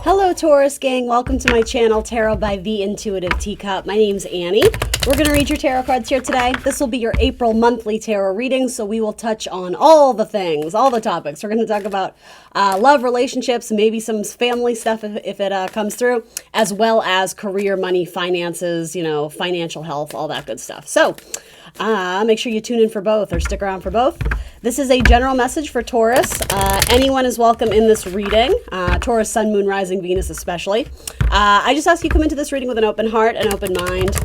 Hello Taurus gang, welcome to my channel, Tarot by the Intuitive Teacup. My name's Annie. We're going to read your tarot cards here today. This will be your April monthly tarot reading, so we will touch on all the things, all the topics. We're going to talk about love, relationships, maybe some family stuff if it comes through, as well as career, money, finances, financial health, all that good stuff. So make sure you tune in for both or stick around for both. This is a general message for Taurus. Anyone is welcome in this reading. Taurus, Sun, Moon, Rising, Venus especially. I just ask you come into this reading with an open heart, an open mind,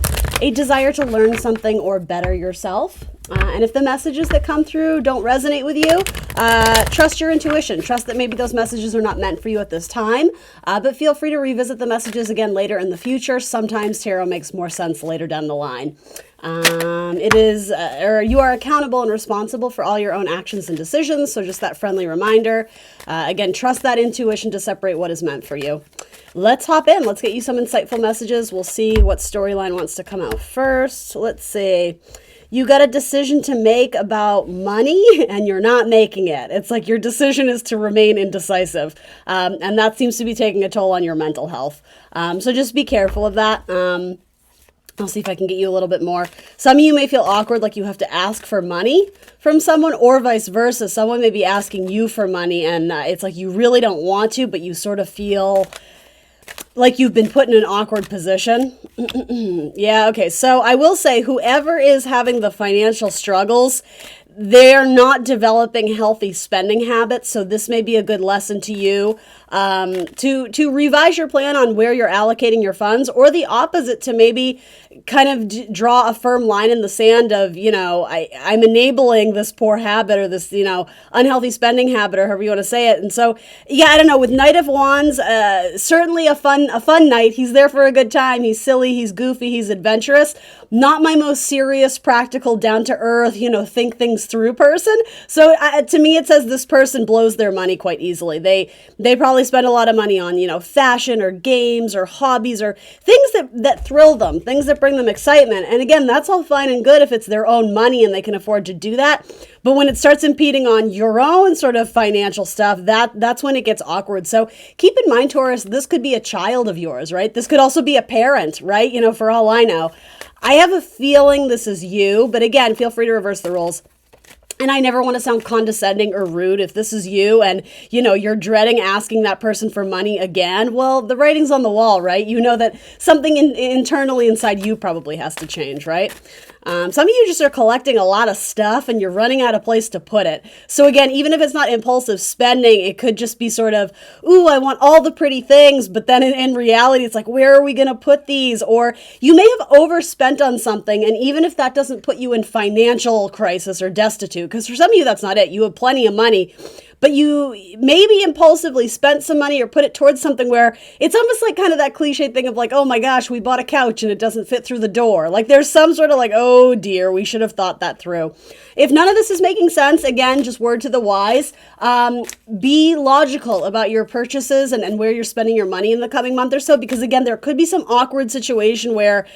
a desire to learn something or better yourself. And if the messages that come through don't resonate with you, trust your intuition. Trust that maybe those messages are not meant for you at this time, but feel free to revisit the messages again later in the future. Sometimes tarot makes more sense later down the line. You are accountable and responsible for all your own actions and decisions. So just that friendly reminder. Again, trust that intuition to separate what is meant for you. Let's hop in. Let's get you some insightful messages. We'll see what storyline wants to come out first. Let's see. You got a decision to make about money and you're not making it. It's like your decision is to remain indecisive. And that seems to be taking a toll on your mental health. So just be careful of that. I'll see if I can get you a little bit more. Some of you may feel awkward, like you have to ask for money from someone, or vice versa. Someone may be asking you for money and it's like you really don't want to, but you sort of feel like you've been put in an awkward position. Yeah, okay. So I will say whoever is having the financial struggles, they're not developing healthy spending habits. So this may be a good lesson to you to revise your plan on where you're allocating your funds, or the opposite, to maybe kind of draw a firm line in the sand of, I'm enabling this poor habit or this, unhealthy spending habit, or however you want to say it. And so, yeah, I don't know, with Knight of Wands, certainly a fun knight. He's there for a good time. He's silly, he's goofy, he's adventurous. Not my most serious, practical, down to earth, think things through person. So to me, it says this person blows their money quite easily. They probably spend a lot of money on, fashion or games or hobbies or things that thrill them, things that bring them excitement. And again, that's all fine and good if it's their own money and they can afford to do that. But when it starts impeding on your own sort of financial stuff, that's when it gets awkward. So keep in mind, Taurus, this could be a child of yours, right? This could also be a parent, right? For all I know. I have a feeling this is you, but again, feel free to reverse the roles. And I never want to sound condescending or rude. If this is you and, you're dreading asking that person for money again, well, the writing's on the wall, right? You know that something internally inside you probably has to change, right? Some of you just are collecting a lot of stuff and you're running out of place to put it. So again, even if it's not impulsive spending, it could just be sort of, ooh, I want all the pretty things. But then in reality, it's like, where are we going to put these? Or you may have overspent on something. And even if that doesn't put you in financial crisis or destitute, because for some of you, that's not it. You have plenty of money, but you maybe impulsively spent some money or put it towards something where it's almost like kind of that cliche thing of like, oh my gosh, we bought a couch and it doesn't fit through the door. Like there's some sort of like, oh dear, we should have thought that through. If none of this is making sense, again, just word to the wise, be logical about your purchases and where you're spending your money in the coming month or so, because again, there could be some awkward situation where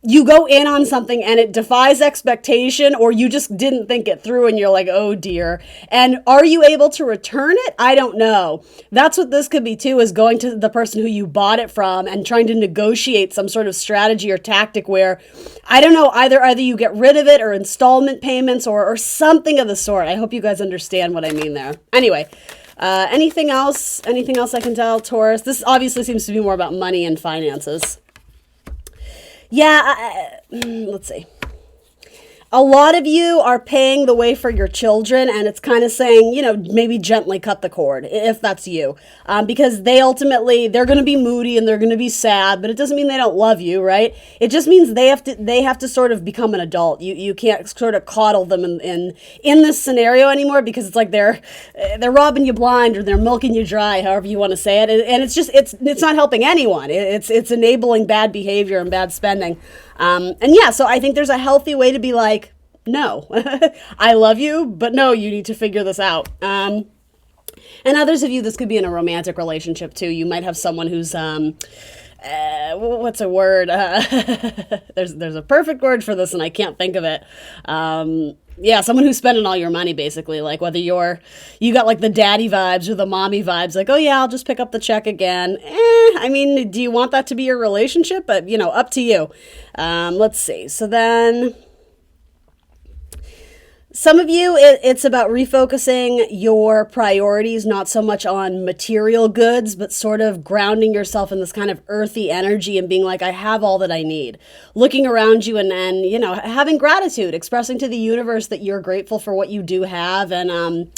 you go in on something and it defies expectation, or you just didn't think it through and you're like, oh dear. And are you able to return it? I don't know. That's what this could be too, is going to the person who you bought it from and trying to negotiate some sort of strategy or tactic where, I don't know, either you get rid of it or installment payments or something of the sort. I hope you guys understand what I mean there. Anyway, anything else? Anything else I can tell, Taurus? This obviously seems to be more about money and finances. Yeah, let's see. A lot of you are paying the way for your children, and it's kind of saying, maybe gently cut the cord, if that's you. Because they're going to be moody and they're going to be sad, but it doesn't mean they don't love you, right? It just means they have to sort of become an adult. You can't sort of coddle them in this scenario anymore, because it's like they're robbing you blind or they're milking you dry, however you want to say it. And it's just, it's not helping anyone. It's enabling bad behavior and bad spending. So I think there's a healthy way to be like, no, I love you, but no, you need to figure this out. And others of you, this could be in a romantic relationship too. You might have someone who's, what's a word? There's a perfect word for this and I can't think of it. Yeah, someone who's spending all your money, basically. Like whether you got like the daddy vibes or the mommy vibes, like, oh yeah, I'll just pick up the check again. I mean, do you want that to be your relationship? But, up to you. Let's see. So then some of you, it's about refocusing your priorities, not so much on material goods, but sort of grounding yourself in this kind of earthy energy and being like, I have all that I need. Looking around you and having gratitude, expressing to the universe that you're grateful for what you do have. And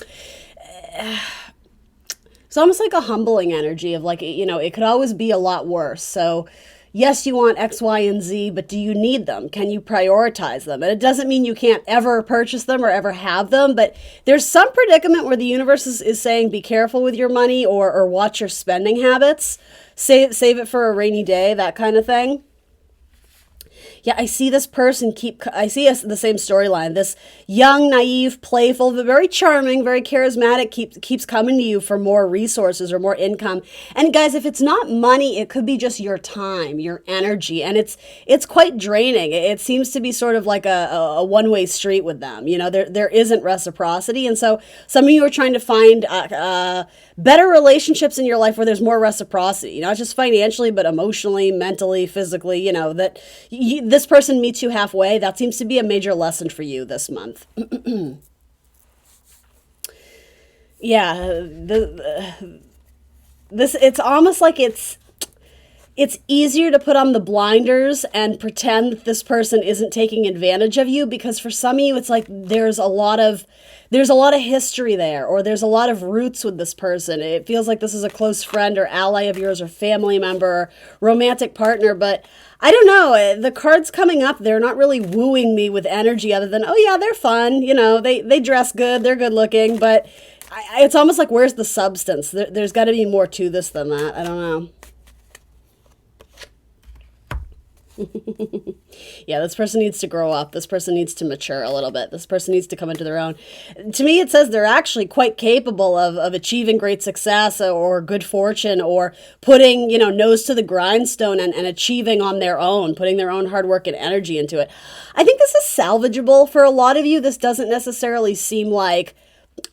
it's almost like a humbling energy of like, it could always be a lot worse. So yes, you want X, Y, and Z, but do you need them? Can you prioritize them? And it doesn't mean you can't ever purchase them or ever have them, but there's some predicament where the universe is saying, be careful with your money or watch your spending habits. Save it for a rainy day, that kind of thing. Yeah, I see this person the same storyline. This young, naive, playful, but very charming, very charismatic keeps coming to you for more resources or more income. And guys, if it's not money, it could be just your time, your energy. And it's quite draining. It seems to be sort of like a one-way street with them. There isn't reciprocity. And so some of you are trying to find better relationships in your life where there's more reciprocity, not just financially, but emotionally, mentally, physically, this person meets you halfway. That seems to be a major lesson for you this month. Yeah, it's almost like it's easier to put on the blinders and pretend that this person isn't taking advantage of you, because for some of you, it's like there's a lot of history there, or there's a lot of roots with this person. It feels like this is a close friend or ally of yours or family member or romantic partner, but I don't know. The cards coming up, they're not really wooing me with energy other than, oh yeah, they're fun. They dress good, they're good looking, but it's almost like, where's the substance? There's got to be more to this than that. I don't know. Yeah, this person needs to grow up. This person needs to mature a little bit. This person needs to come into their own. To me, it says they're actually quite capable of achieving great success or good fortune, or putting, nose to the grindstone and achieving on their own, putting their own hard work and energy into it. I think this is salvageable for a lot of you. This doesn't necessarily seem like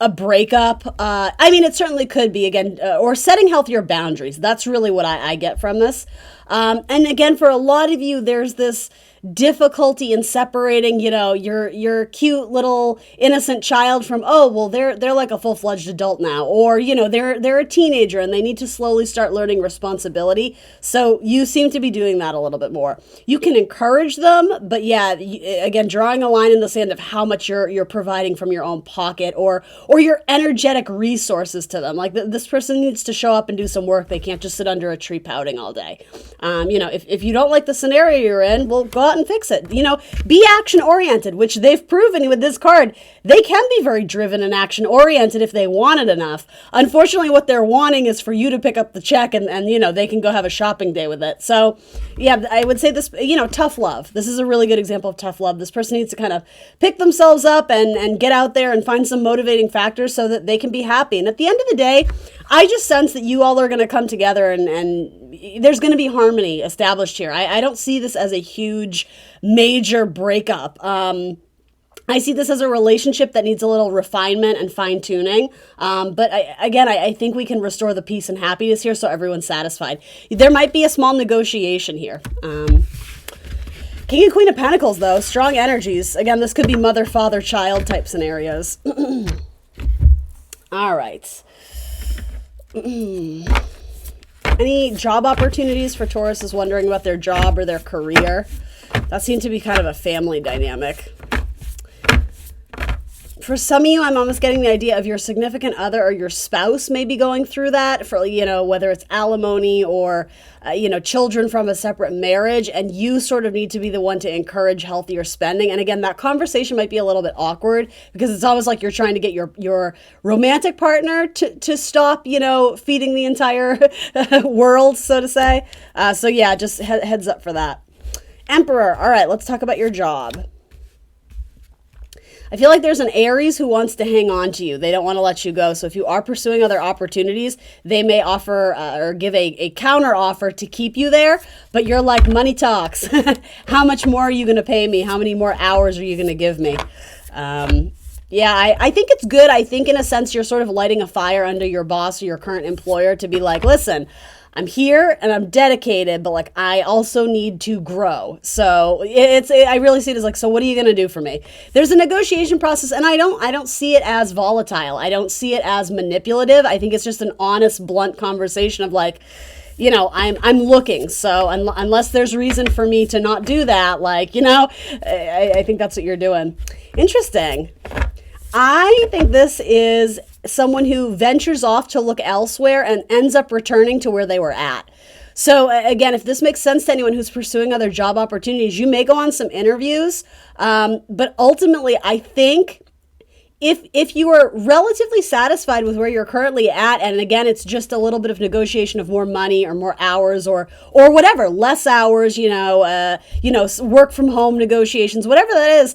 a breakup. It certainly could be, again, or setting healthier boundaries. That's really what I get from this. And again, for a lot of you, there's this difficulty in separating, your cute little innocent child from, oh, well, they're like a full-fledged adult now, or, they're a teenager and they need to slowly start learning responsibility. So you seem to be doing that a little bit more. You can encourage them, but yeah, again, drawing a line in the sand of how much you're providing from your own pocket or your energetic resources to them. Like this person needs to show up and do some work. They can't just sit under a tree pouting all day. If you don't like the scenario you're in, well, go out and fix it. Be action oriented, which they've proven with this card. They can be very driven and action oriented if they want it enough. Unfortunately, what they're wanting is for you to pick up the check and they can go have a shopping day with it. So yeah, I would say this, tough love. This is a really good example of tough love. This person needs to kind of pick themselves up and get out there and find some motivating factors so that they can be happy. And at the end of the day, I just sense that you all are going to come together and there's going to be harmony established here. I don't see this as a huge, major breakup. I see this as a relationship that needs a little refinement and fine tuning. But I think we can restore the peace and happiness here so everyone's satisfied. There might be a small negotiation here. King and Queen of Pentacles, though, strong energies. Again, this could be mother, father, child type scenarios. All right. Any job opportunities for Taurus is wondering about their job or their career? That seemed to be kind of a family dynamic. For some of you, I'm almost getting the idea of your significant other or your spouse may be going through that for, whether it's alimony or, children from a separate marriage, and you sort of need to be the one to encourage healthier spending. And again, that conversation might be a little bit awkward because it's almost like you're trying to get your romantic partner to stop, feeding the entire world, so to say. So yeah, just heads up for that. Emperor. All right, let's talk about your job. I feel like there's an Aries who wants to hang on to you. They don't want to let you go. So if you are pursuing other opportunities, they may offer or give a counter offer to keep you there. But you're like, money talks. How much more are you going to pay me? How many more hours are you going to give me? Yeah, I think it's good. I think in a sense you're sort of lighting a fire under your boss or your current employer to be like, listen, I'm here and I'm dedicated, but like I also need to grow. So I really see it as like, so what are you going to do for me? There's a negotiation process, and I don't see it as volatile. I don't see it as manipulative. I think it's just an honest, blunt conversation of like, I'm looking. So unless there's reason for me to not do that, like, I think that's what you're doing. Interesting. I think this is someone who ventures off to look elsewhere and ends up returning to where they were at. So again, if this makes sense to anyone who's pursuing other job opportunities, you may go on some interviews, but ultimately, I think if you are relatively satisfied with where you're currently at, and again, it's just a little bit of negotiation of more money or more hours or whatever, less hours, work from home negotiations, whatever that is,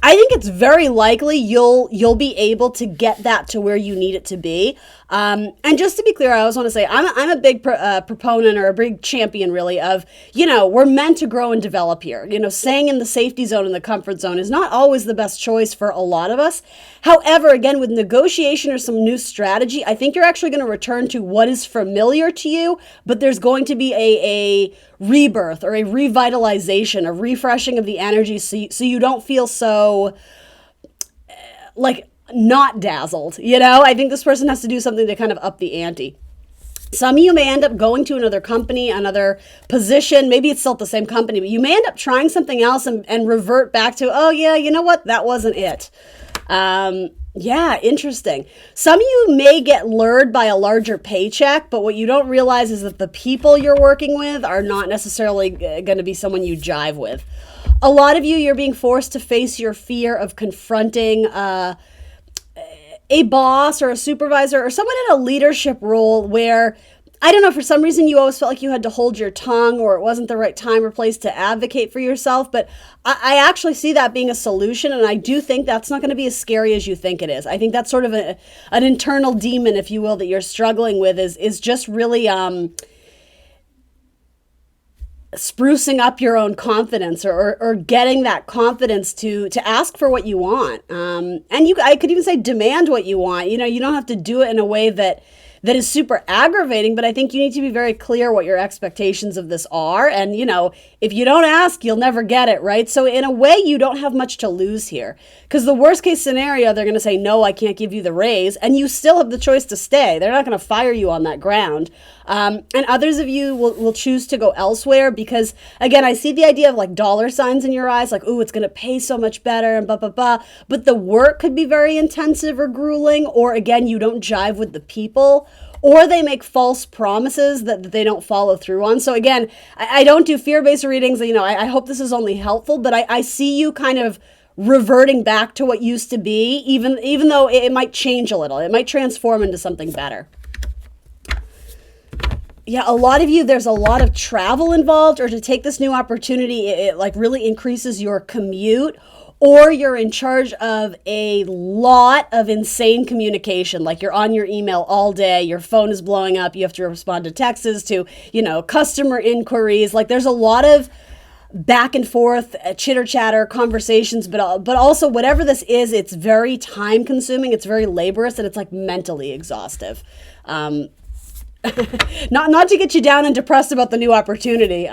I think it's very likely you'll be able to get that to where you need it to be. And just to be clear, I always want to say I'm a big proponent or a big champion really of, we're meant to grow and develop here. Staying in the safety zone and the comfort zone is not always the best choice for a lot of us. However, again, with negotiation or some new strategy, I think you're actually going to return to what is familiar to you, but there's going to be a rebirth or a revitalization, a refreshing of the energy so you don't feel so like not dazzled. I think this person has to do something to kind of up the ante. Some of you may end up going to another company, another position. Maybe it's still at the same company, but you may end up trying something else and revert back to, oh yeah, you know what? That wasn't it. Yeah, interesting. Some of you may get lured by a larger paycheck, but what you don't realize is that the people you're working with are not necessarily going to be someone you jive with. A lot of you're being forced to face your fear of confronting a boss or a supervisor or someone in a leadership role where, I don't know, for some reason you always felt like you had to hold your tongue or it wasn't the right time or place to advocate for yourself. But I actually see that being a solution, and I do think that's not going to be as scary as you think it is. I think that's sort of an internal demon, if you will, that you're struggling with is just really sprucing up your own confidence or getting that confidence to ask for what you want. And I could even say demand what you want. You don't have to do it in a way that is super aggravating, but I think you need to be very clear what your expectations of this are. And, if you don't ask, you'll never get it, right? So in a way, you don't have much to lose here. Because the worst case scenario, they're going to say, no, I can't give you the raise. And you still have the choice to stay. They're not going to fire you on that ground. And others of you will choose to go elsewhere because, again, I see the idea of like dollar signs in your eyes, like, ooh, it's going to pay so much better and blah, blah, blah. But the work could be very intensive or grueling, or again, you don't jive with the people, or they make false promises that they don't follow through on. So again, I don't do fear-based readings. I hope this is only helpful, but I see you kind of reverting back to what used to be, even though it might change a little. It might transform into something better. Yeah, a lot of you, there's a lot of travel involved, or to take this new opportunity, it like really increases your commute, or you're in charge of a lot of insane communication. Like you're on your email all day, your phone is blowing up, you have to respond to texts, to, customer inquiries. Like there's a lot of back and forth, chitter chatter, conversations, but also whatever this is, it's very time consuming, it's very laborious, and it's like mentally exhaustive. Not to get you down and depressed about the new opportunity.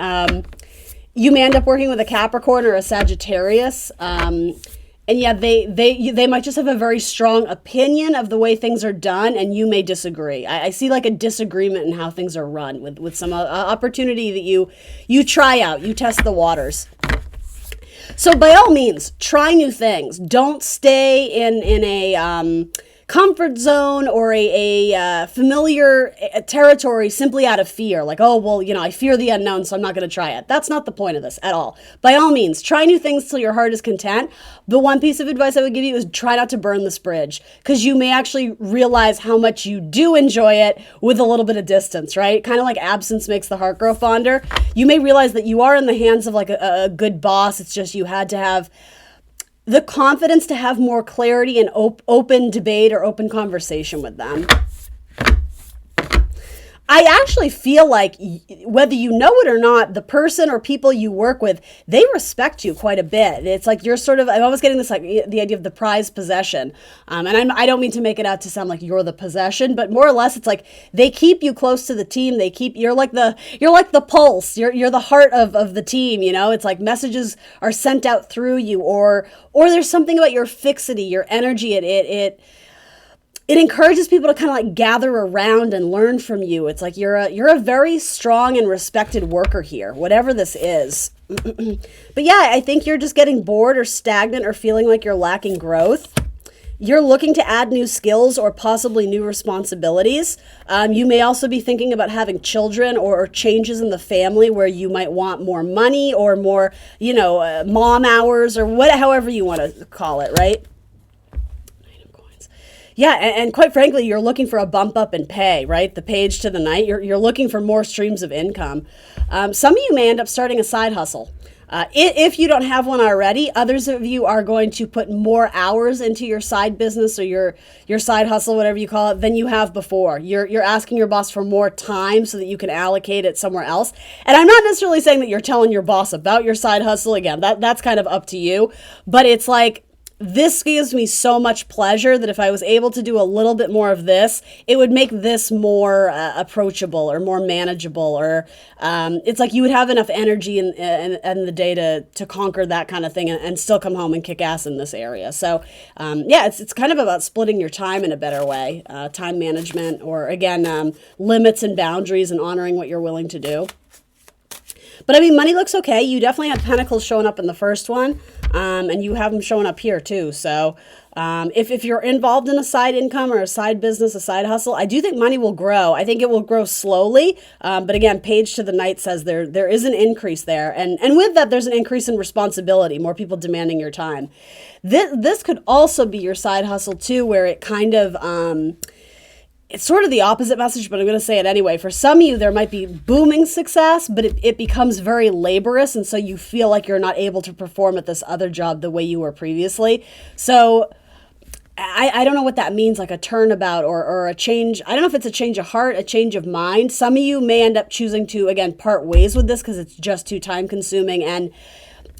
You may end up working with a Capricorn or a Sagittarius. And yeah, they might just have a very strong opinion of the way things are done, and you may disagree. I see like a disagreement in how things are run with some opportunity that you try out, you test the waters. So by all means, try new things. Don't stay in a comfort zone or a familiar territory simply out of fear. Like, oh, well, I fear the unknown, so I'm not going to try it. That's not the point of this at all. By all means, try new things till your heart is content. The one piece of advice I would give you is try not to burn this bridge, because you may actually realize how much you do enjoy it with a little bit of distance, right? Kind of like absence makes the heart grow fonder. You may realize that you are in the hands of like a good boss. It's just you had to have the confidence to have more clarity and open debate or open conversation with them. I actually feel like whether you know it or not, the person or people you work with, they respect you quite a bit. It's like you're sort of, I'm always getting this, like the idea of the prized possession. I don't mean to make it out to sound like you're the possession, but more or less it's like they keep you close to the team. You're like the pulse. You're the heart of the team, you know? It's like messages are sent out through you, or there's something about your fixity, your energy. It encourages people to kind of like gather around and learn from you. It's like you're a very strong and respected worker here, whatever this is. But yeah, I think you're just getting bored or stagnant or feeling like you're lacking growth. You're looking to add new skills or possibly new responsibilities. You may also be thinking about having children or changes in the family where you might want more money or more, mom hours or however you want to call it, right? Yeah, and quite frankly, you're looking for a bump up in pay, right? The page to the night. You're looking for more streams of income. Some of you may end up starting a side hustle. If you don't have one already, others of you are going to put more hours into your side business or your side hustle, whatever you call it, than you have before. You're asking your boss for more time so that you can allocate it somewhere else. And I'm not necessarily saying that you're telling your boss about your side hustle. Again, that's kind of up to you. But it's like, this gives me so much pleasure that if I was able to do a little bit more of this, it would make this more approachable or more manageable, or it's like you would have enough energy in the day to conquer that kind of thing and still come home and kick ass in this area. So it's kind of about splitting your time in a better way, time management, or again, limits and boundaries and honoring what you're willing to do. But I mean, money looks okay. You definitely had pentacles showing up in the first one, and you have them showing up here too. So if you're involved in a side income or a side business, a side hustle, I do think money will grow. I think it will grow slowly. But again, page to the night says there is an increase there. And with that, there's an increase in responsibility, more people demanding your time. This could also be your side hustle too, where it kind of... it's sort of the opposite message, but I'm going to say it anyway. For some of you, there might be booming success, but it becomes very laborious, and so you feel like you're not able to perform at this other job the way you were previously. So I don't know what that means, like a turnabout or a change. I don't know if it's a change of heart, a change of mind. Some of you may end up choosing to, again, part ways with this because it's just too time-consuming and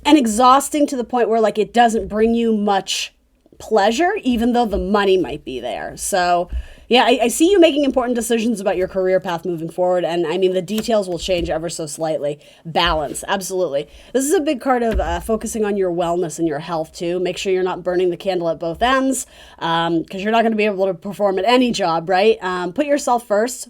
exhausting to the point where, like, it doesn't bring you much pleasure, even though the money might be there. So... yeah, I see you making important decisions about your career path moving forward. And I mean, the details will change ever so slightly. Balance, absolutely. This is a big part of focusing on your wellness and your health too. Make sure you're not burning the candle at both ends, because you're not going to be able to perform at any job, right? Put yourself first.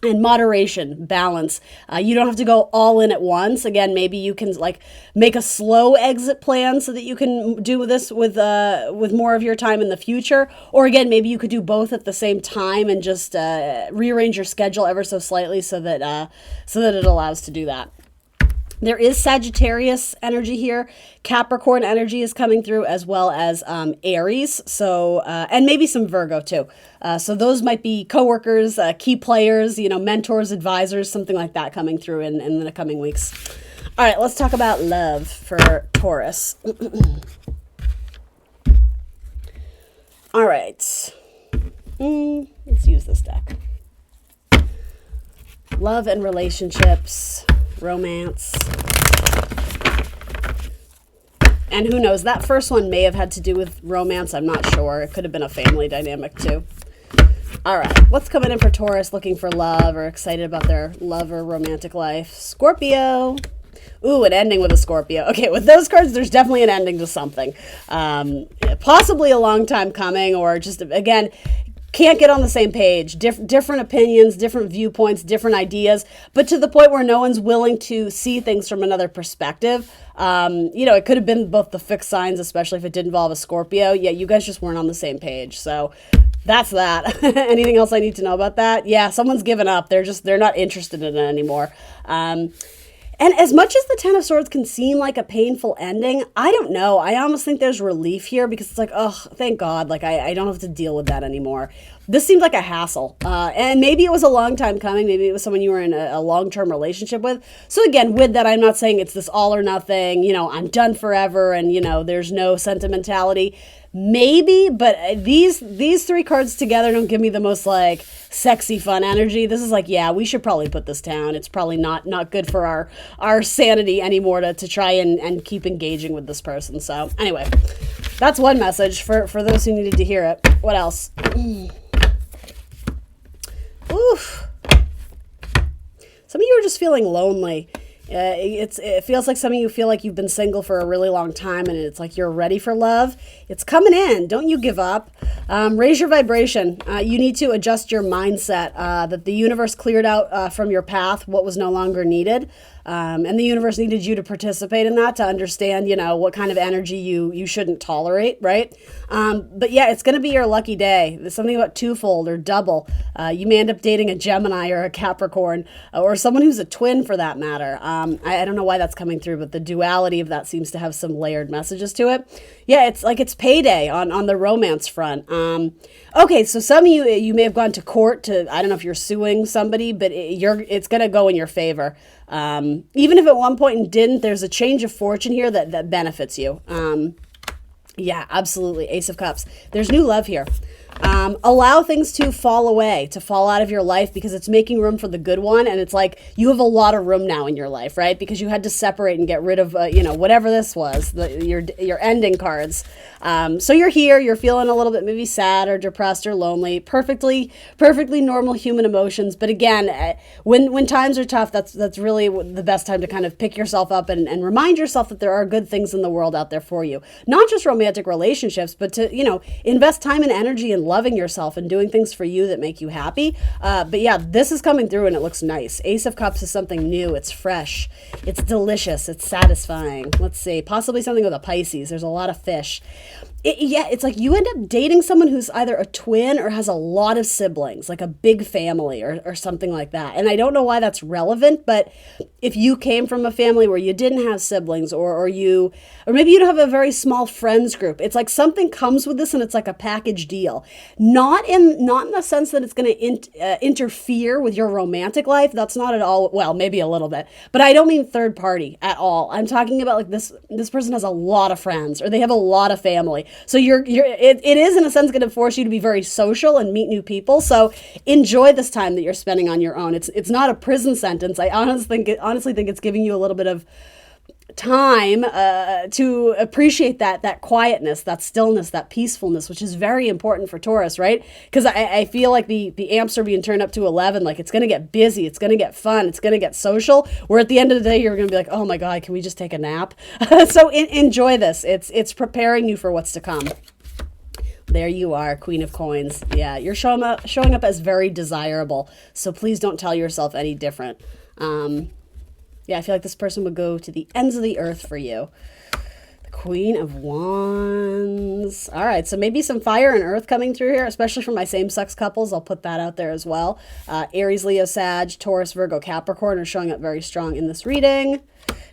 And moderation, balance. You don't have to go all in at once. Again, maybe you can like make a slow exit plan so that you can do this with more of your time in the future. Or again, maybe you could do both at the same time and just rearrange your schedule ever so slightly so that it allows to do that. There is Sagittarius energy here. Capricorn energy is coming through, as well as Aries. So, and maybe some Virgo too. So those might be coworkers, key players, mentors, advisors, something like that coming through in the coming weeks. All right, let's talk about love for Taurus. All right. Let's use this deck. Love and relationships. Romance. And who knows, that first one may have had to do with romance. I'm not sure. It could have been a family dynamic too. All right, what's coming in for Taurus looking for love or excited about their love or romantic life? Scorpio. Ooh, an ending with a Scorpio. Okay, with those cards, there's definitely an ending to something. Possibly a long time coming, or just, again, can't get on the same page, different opinions, different viewpoints, different ideas, but to the point where no one's willing to see things from another perspective. It could have been both the fixed signs, especially if it did involve a Scorpio. Yeah, you guys just weren't on the same page. So that's that. Anything else I need to know about that? Yeah, someone's given up. They're not interested in it anymore. And as much as the Ten of Swords can seem like a painful ending, I don't know. I almost think there's relief here because it's like, oh, thank God. Like, I don't have to deal with that anymore. This seemed like a hassle. And maybe it was a long time coming. Maybe it was someone you were in a long-term relationship with. So again, with that, I'm not saying it's this all or nothing, I'm done forever and, there's no sentimentality. maybe, but these three cards together don't give me the most like sexy fun energy. This is like, yeah, we should probably put this down. It's probably not good for our sanity anymore to try and keep engaging with this person. So anyway, that's one message for those who needed to hear it. What else? Oof. Some of you are just feeling lonely. It feels like some of you feel like you've been single for a really long time, and it's like you're ready for love. It's coming in. Don't you give up. Raise your vibration. You need to adjust your mindset that the universe cleared out from your path what was no longer needed. And the universe needed you to participate in that to understand, what kind of energy you shouldn't tolerate, right? But yeah, it's going to be your lucky day. There's something about twofold or double. You may end up dating a Gemini or a Capricorn or someone who's a twin for that matter. I don't know why that's coming through, but the duality of that seems to have some layered messages to it. Yeah, it's like it's payday on the romance front. Okay, so some of you may have gone to court I don't know if you're suing somebody, but it's going to go in your favor. Even if at one point it didn't, there's a change of fortune here that benefits you. Yeah, absolutely. Ace of Cups. There's new love here. Allow things to fall away, to fall out of your life because it's making room for the good one. And it's like you have a lot of room now in your life, right? Because you had to separate and get rid of, whatever this was, your ending cards. So you're here, you're feeling a little bit maybe sad or depressed or lonely, perfectly normal human emotions. But again, when times are tough, that's really the best time to kind of pick yourself up and remind yourself that there are good things in the world out there for you. Not just romantic relationships, but to, invest time and energy in loving yourself and doing things for you that make you happy. But yeah, this is coming through and it looks nice. Ace of Cups is something new. It's fresh. It's delicious. It's satisfying. Let's see. Possibly something with a Pisces. There's a lot of fish. It's like you end up dating someone who's either a twin or has a lot of siblings, like a big family or something like that. And I don't know why that's relevant, but if you came from a family where you didn't have siblings or maybe you don't have a very small friends group, it's like something comes with this and it's like a package deal. Not in the sense that it's going to interfere with your romantic life. That's not at all, well, maybe a little bit, but I don't mean third party at all. I'm talking about like this person has a lot of friends or they have a lot of family. So it is in a sense going to force you to be very social and meet new people. So enjoy this time that you're spending on your own. It's not a prison sentence. I honestly think it's giving you a little bit of time to appreciate that quietness, that stillness, that peacefulness, which is very important for Taurus, right? Because I feel like the amps are being turned up to 11. Like it's going to get busy, it's going to get fun, it's going to get social. Where at the end of the day, you're going to be like, oh my God, can we just take a nap? So enjoy this. It's preparing you for what's to come. There you are, Queen of Coins. Yeah, you're showing up as very desirable. So please don't tell yourself any different. Yeah, I feel like this person would go to the ends of the earth for you. The Queen of Wands. All right, so maybe some fire and earth coming through here, especially for my same-sex couples. I'll put that out there as well. Aries, Leo, Sag, Taurus, Virgo, Capricorn are showing up very strong in this reading.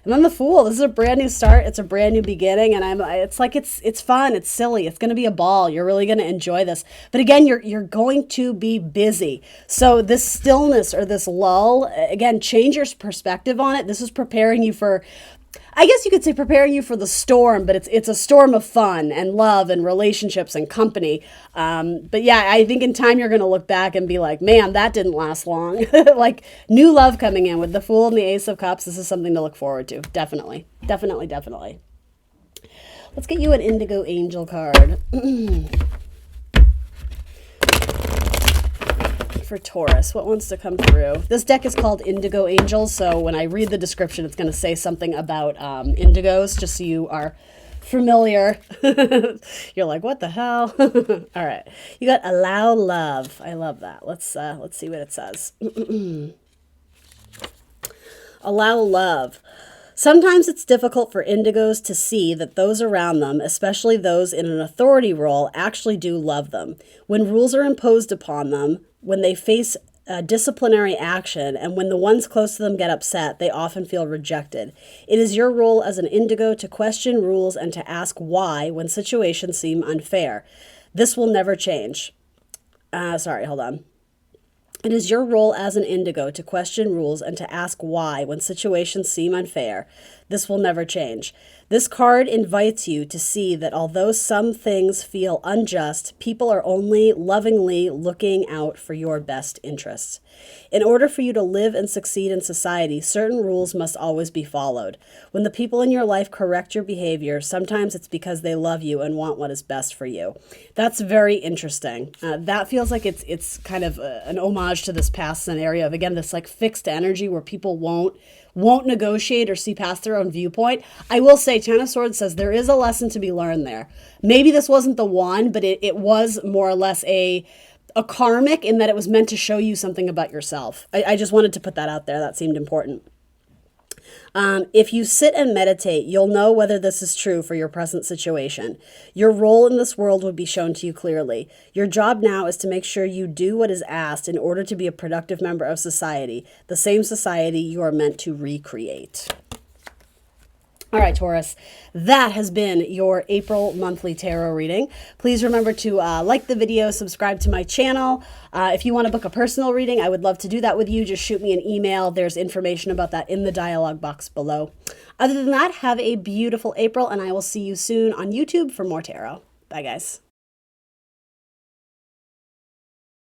And then the Fool. This is a brand new start. It's a brand new beginning, and it's fun. It's silly. It's going to be a ball. You're really going to enjoy this. But again, you're going to be busy. So this stillness or this lull, again, change your perspective on it. This is preparing you for, I guess you could say preparing you for the storm, but it's a storm of fun and love and relationships and company. But yeah, I think in time you're going to look back and be like, man, that didn't last long. Like new love coming in with the Fool and the Ace of Cups. This is something to look forward to. Definitely. Definitely, definitely. Let's get you an Indigo Angel card. For Taurus, what wants to come through? This deck is called Indigo Angels, so when I read the description, it's going to say something about indigos, just so you are familiar. You're like, what the hell? All right, you got Allow Love. I love that. Let's see what it says. Allow love. Sometimes it's difficult for indigos to see that those around them, especially those in an authority role, actually do love them. When rules are imposed upon them, when they face disciplinary action, and when the ones close to them get upset, they often feel rejected. It is your role as an indigo to question rules and to ask why when situations seem unfair. This will never change. Hold on. It is your role as an indigo to question rules and to ask why when situations seem unfair. This will never change. This card invites you to see that although some things feel unjust, people are only lovingly looking out for your best interests. In order for you to live and succeed in society, certain rules must always be followed. When the people in your life correct your behavior, sometimes it's because they love you and want what is best for you. That's very interesting. That feels like it's kind of an homage to this past scenario of, again, this like fixed energy where people won't negotiate or see past their own viewpoint. I will say Ten of Swords says there is a lesson to be learned there. Maybe this wasn't the one, but it was more or less a karmic in that it was meant to show you something about yourself. I just wanted to put that out there. That seemed important. If you sit and meditate, you'll know whether this is true for your present situation. Your role in this world will be shown to you clearly. Your job now is to make sure you do what is asked in order to be a productive member of society, the same society you are meant to recreate. All right, Taurus, that has been your April monthly tarot reading. Please remember to like the video, subscribe to my channel. If you want to book a personal reading, I would love to do that with you. Just shoot me an email. There's information about that in the dialog box below. Other than that, have a beautiful April, and I will see you soon on YouTube for more tarot. Bye, guys.